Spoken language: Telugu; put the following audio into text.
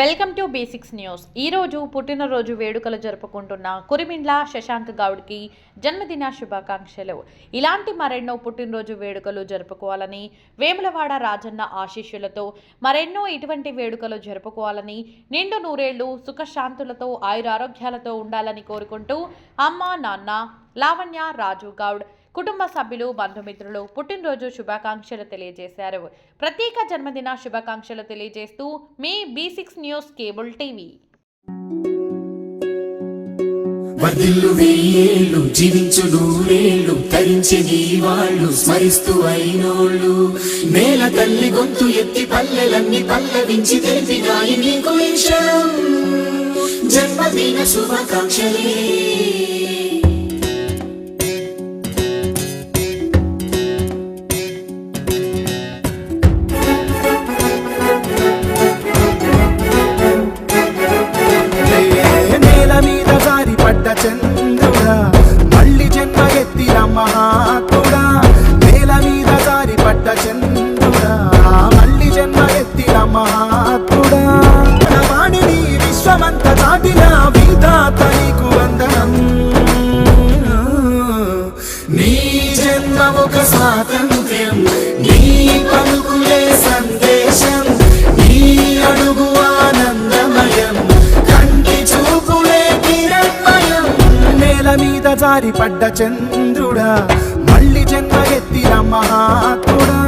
Welcome to basics news. ఈరోజు పుట్టినరోజు వేడుకలు జరుపుకుంటున్న కురిమిండ్ల శశాంక్ గౌడ్కి జన్మదిన శుభాకాంక్షలు. ఇలాంటి మరెన్నో పుట్టినరోజు వేడుకలు జరుపుకోవాలని, వేములవాడ రాజన్న ఆశీస్సులతో మరెన్నో ఇటువంటి వేడుకలు జరుపుకోవాలని, నిండు నూరేళ్లు సుఖశాంతులతో ఆయురారోగ్యాలతో ఉండాలని కోరుకుంటూ అమ్మ, నాన్న, లావణ్య, రాజు గౌడ్ కుటుంబ సభ్యులు, బంధుమిత్రులు పుట్టినరోజు శుభాకాంక్షలు తెలియజేశారు. ప్రత్యేక జన్మదిన శుభాకాంక్షలు తెలియజేస్తూ మీ బి6 న్యూస్ కేబుల్ టీవీ. వర్ధిల్లు వెయ్యేళ్ళు, జీవించు నూరేళ్ళు, తరించే నీ వాళ్ళు స్మరిస్తూ అయినోళ్ళు. నేల తల్లి గొంతు ఎత్తి పల్లెలన్నీ పల్లవించి తెలిపినాయి నీకు ఈ క్షణం. జన్మదిన శుభాకాంక్షలే. చంద్రుడా మళ్ళీ జన్మ ఎత్తిన మహాత్ముడా, నేల మీద జారి పడ్డ చంద్రుడా మళ్ళీ జన్మ ఎత్తిన మహాత్ముడా. వాణిని విశ్వమంత దాటిన విధాత నీకు వందనం. నీ జన్మ ఒక స్వాతంత్ర్యం, నీ పలుకులే సందేశం, నీ అడుగు ఆనందమయం, కంటి చూపులే కిరణమయం. నేల మీద జారి పడ్డ చంద్రుడా మళ్ళీ జన్మ ఎత్తిన మహాత్ముడా.